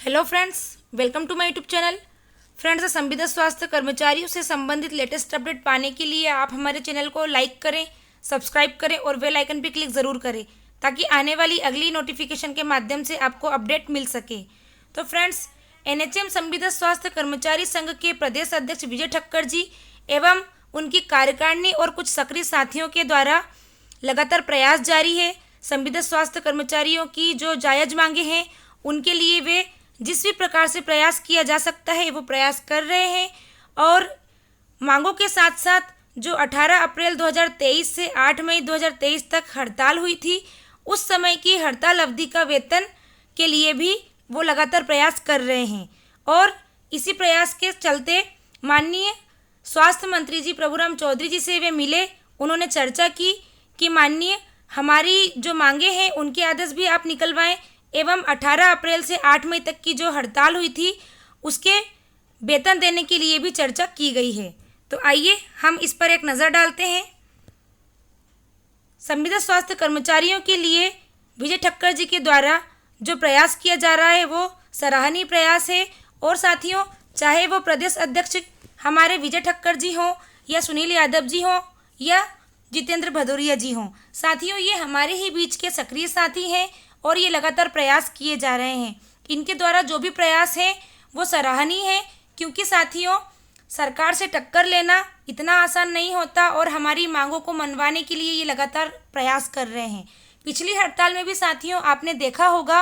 Hello friends, welcome to my YouTube channel. Friends, संविदा स्वास्थ्य कर्मचारियों से संबंधित लेटेस्ट अपडेट पाने के लिए आप हमारे चैनल को लाइक करें, सब्सक्राइब करें और बेल आइकन पर क्लिक ज़रूर करें ताकि आने वाली अगली नोटिफिकेशन के माध्यम से आपको अपडेट मिल सके। तो फ्रेंड्स, एनएचएम संविदा स्वास्थ्य कर्मचारी संघ के प्रदेश अध्यक्ष विजय ठक्कर जी एवं उनकी कार्यकारिणी और कुछ सक्रिय साथियों के द्वारा लगातार प्रयास जारी है। संविदा स्वास्थ्य कर्मचारियों की जो जायज़ मांगे हैं उनके लिए वे जिस भी प्रकार से प्रयास किया जा सकता है वो प्रयास कर रहे हैं और मांगों के साथ साथ जो 18 अप्रैल 2023 से 8 मई 2023 तक हड़ताल हुई थी उस समय की हड़ताल अवधि का वेतन के लिए भी वो लगातार प्रयास कर रहे हैं। और इसी प्रयास के चलते माननीय स्वास्थ्य मंत्री जी प्रभुराम चौधरी जी से वे मिले। उन्होंने चर्चा की कि माननीय हमारी जो मांगे हैं उनके आदेश भी आप निकलवाएं एवं 18 अप्रैल से 8 मई तक की जो हड़ताल हुई थी उसके वेतन देने के लिए भी चर्चा की गई है। तो आइए हम इस पर एक नज़र डालते हैं। संविदा स्वास्थ्य कर्मचारियों के लिए विजय ठक्कर जी के द्वारा जो प्रयास किया जा रहा है वो सराहनीय प्रयास है। और साथियों, चाहे वो प्रदेश अध्यक्ष हमारे विजय ठक्कर जी हों या सुनील यादव जी हों या जितेंद्र भदौरिया जी हों, साथियों ये हमारे ही बीच के सक्रिय साथी हैं और ये लगातार प्रयास किए जा रहे हैं। इनके द्वारा जो भी प्रयास है वो सराहनीय है क्योंकि साथियों सरकार से टक्कर लेना इतना आसान नहीं होता और हमारी मांगों को मनवाने के लिए ये लगातार प्रयास कर रहे हैं। पिछली हड़ताल में भी साथियों आपने देखा होगा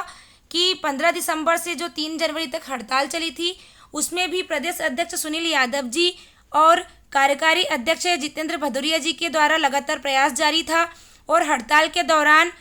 कि 15 दिसंबर से जो 3 जनवरी तक हड़ताल चली थी उसमें भी प्रदेश अध्यक्ष सुनील यादव जी और कार्यकारी अध्यक्ष जितेंद्र भदौरिया जी के द्वारा लगातार प्रयास जारी था और हड़ताल के दौरान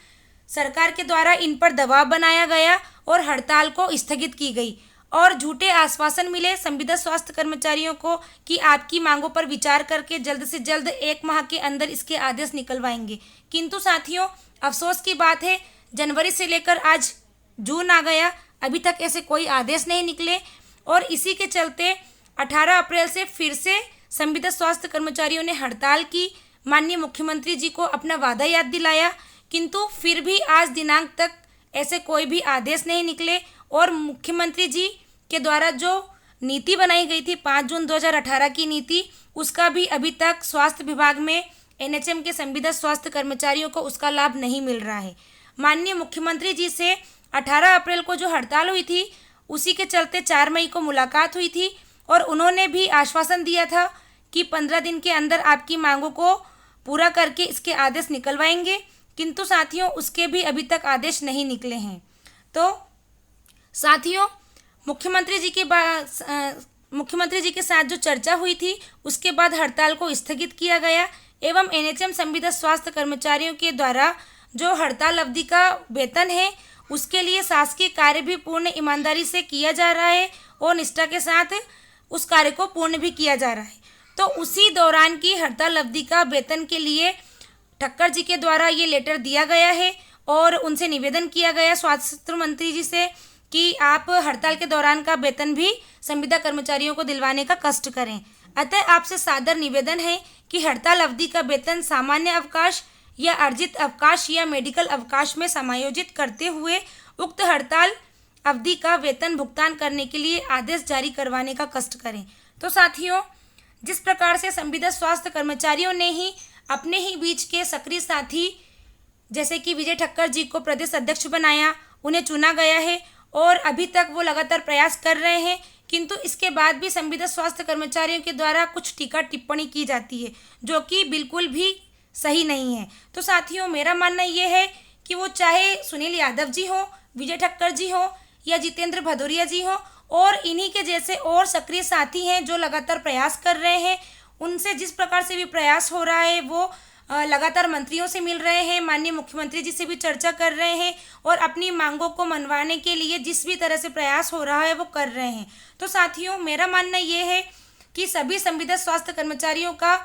सरकार के द्वारा इन पर दबाव बनाया गया और हड़ताल को स्थगित की गई और झूठे आश्वासन मिले संविदा स्वास्थ्य कर्मचारियों को कि आपकी मांगों पर विचार करके जल्द से जल्द 1 माह के अंदर इसके आदेश निकलवाएंगे। किंतु साथियों अफसोस की बात है, जनवरी से लेकर आज जून आ गया, अभी तक ऐसे कोई आदेश नहीं निकले और इसी के चलते 18 अप्रैल से फिर से संविदा स्वास्थ्य कर्मचारियों ने हड़ताल की। माननीय मुख्यमंत्री जी को अपना वादा याद दिलाया किंतु फिर भी आज दिनांक तक ऐसे कोई भी आदेश नहीं निकले और मुख्यमंत्री जी के द्वारा जो नीति बनाई गई थी 5 जून 2018 की नीति, उसका भी अभी तक स्वास्थ्य विभाग में एनएचएम के संविदा स्वास्थ्य कर्मचारियों को उसका लाभ नहीं मिल रहा है। माननीय मुख्यमंत्री जी से 18 अप्रैल को जो हड़ताल हुई थी उसी के चलते 4 मई को मुलाकात हुई थी और उन्होंने भी आश्वासन दिया था कि 15 दिन के अंदर आपकी मांगों को पूरा करके इसके आदेश निकलवाएंगे। किंतु साथियों उसके भी अभी तक आदेश नहीं निकले हैं। तो साथियों मुख्यमंत्री जी के साथ जो चर्चा हुई थी उसके बाद हड़ताल को स्थगित किया गया एवं एनएचएम संविदा स्वास्थ्य कर्मचारियों के द्वारा जो हड़ताल अवधि का वेतन है उसके लिए शासकीय कार्य भी पूर्ण ईमानदारी से किया जा रहा है और निष्ठा के साथ उस कार्य को पूर्ण भी किया जा रहा है। तो उसी दौरान की हड़ताल अवधि का वेतन के लिए ठक्कर जी के द्वारा ये लेटर दिया गया है और उनसे निवेदन किया गया स्वास्थ्य मंत्री जी से कि आप हड़ताल के दौरान का वेतन भी संविदा कर्मचारियों को दिलवाने का कष्ट करें। अतः आपसे सादर निवेदन है कि हड़ताल अवधि का वेतन सामान्य अवकाश या अर्जित अवकाश या मेडिकल अवकाश में समायोजित करते हुए उक्त हड़ताल अवधि का वेतन भुगतान करने के लिए आदेश जारी करवाने का कष्ट करें। तो साथियों जिस प्रकार से संविदा स्वास्थ्य कर्मचारियों ने ही अपने ही बीच के सक्रिय साथी जैसे कि विजय ठक्कर जी को प्रदेश अध्यक्ष बनाया, उन्हें चुना गया है और अभी तक वो लगातार प्रयास कर रहे हैं किंतु इसके बाद भी संविदा स्वास्थ्य कर्मचारियों के द्वारा कुछ टीका टिप्पणी की जाती है जो कि बिल्कुल भी सही नहीं है। तो साथियों मेरा मानना ये है कि वो चाहे सुनील यादव जी हों, विजय ठक्कर जी हों या जितेंद्र भदौरिया जी हों और इन्हीं के जैसे और सक्रिय साथी हैं जो लगातार प्रयास कर रहे हैं, उनसे जिस प्रकार से भी प्रयास हो रहा है वो लगातार मंत्रियों से मिल रहे हैं, माननीय मुख्यमंत्री जी से भी चर्चा कर रहे हैं और अपनी मांगों को मनवाने के लिए जिस भी तरह से प्रयास हो रहा है वो कर रहे हैं। तो साथियों मेरा मानना ये है कि सभी संविदा स्वास्थ्य कर्मचारियों का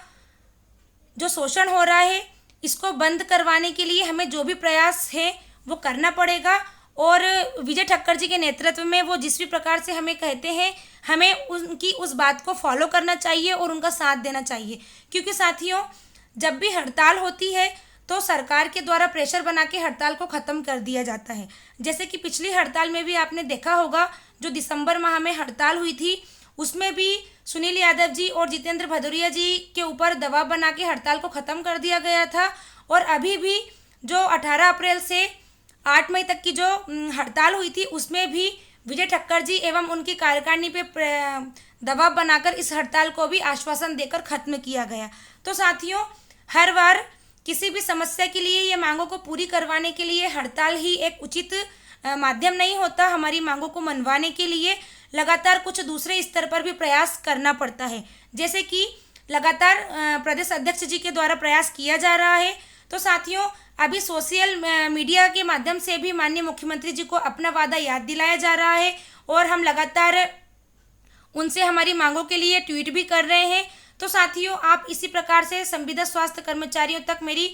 जो शोषण हो रहा है इसको बंद करवाने के लिए हमें जो भी प्रयास है वो करना पड़ेगा और विजय ठक्कर जी के नेतृत्व में वो जिस भी प्रकार से हमें कहते हैं हमें उनकी उस बात को फॉलो करना चाहिए और उनका साथ देना चाहिए। क्योंकि साथियों जब भी हड़ताल होती है तो सरकार के द्वारा प्रेशर बना के हड़ताल को ख़त्म कर दिया जाता है। जैसे कि पिछली हड़ताल में भी आपने देखा होगा, जो दिसंबर माह में हड़ताल हुई थी, उसमें भी सुनील यादव जी और जितेंद्र भदौरिया जी के ऊपर दबाव बना के हड़ताल को ख़त्म कर दिया गया था। और अभी भी जो 18 अप्रैल से 8 मई तक की जो हड़ताल हुई थी, उसमें भी विजय ठक्कर जी एवं उनकी कार्यकारिणी पे दबाव बनाकर इस हड़ताल को भी आश्वासन देकर ख़त्म किया गया। तो साथियों, हर बार किसी भी समस्या के लिए ये मांगों को पूरी करवाने के लिए हड़ताल ही एक उचित माध्यम नहीं होता। हमारी मांगों को मनवाने के लिए लगातार कुछ दूसरे स्तर पर भी प्रयास करना पड़ता है। जैसे कि लगातार प्रदेश अध्यक्ष जी के द्वारा प्रयास किया जा रहा है। तो साथियों, अभी सोशल मीडिया के माध्यम से भी माननीय मुख्यमंत्री जी को अपना वादा याद दिलाया जा रहा है और हम लगातार उनसे हमारी मांगों के लिए ट्वीट भी कर रहे हैं। तो साथियों, आप इसी प्रकार से संविदा स्वास्थ्य कर्मचारियों तक मेरी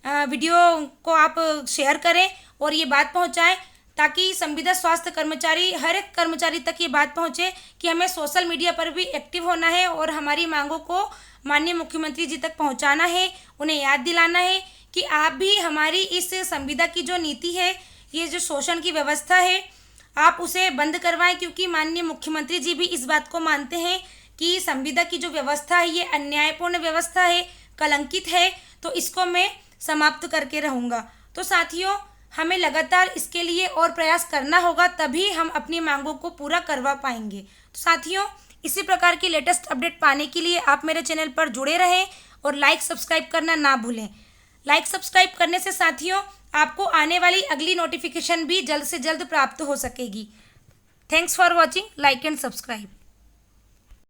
वीडियो को आप शेयर करें और ये बात पहुंचाएं, ताकि संविदा स्वास्थ्य कर्मचारी, हर एक कर्मचारी तक ये बात पहुंचे कि हमें सोशल मीडिया पर भी एक्टिव होना है और हमारी मांगों को माननीय मुख्यमंत्री जी तक पहुंचाना है। उन्हें याद दिलाना है कि आप भी हमारी इस संविदा की जो नीति है, ये जो शोषण की व्यवस्था है, आप उसे बंद करवाएं, क्योंकि माननीय मुख्यमंत्री जी भी इस बात को मानते हैं कि संविदा की जो व्यवस्था है ये अन्यायपूर्ण व्यवस्था है, कलंकित है, तो इसको मैं समाप्त करके रहूँगा। तो साथियों, हमें लगातार इसके लिए और प्रयास करना होगा, तभी हम अपनी मांगों को पूरा करवा पाएंगे। तो साथियों, इसी प्रकार की लेटेस्ट अपडेट पाने के लिए आप मेरे चैनल पर जुड़े रहें और लाइक सब्सक्राइब करना ना भूलें। लाइक सब्सक्राइब करने से साथियों, आपको आने वाली अगली नोटिफिकेशन भी जल्द से जल्द प्राप्त हो सकेगी। Thanks for watching, like and subscribe.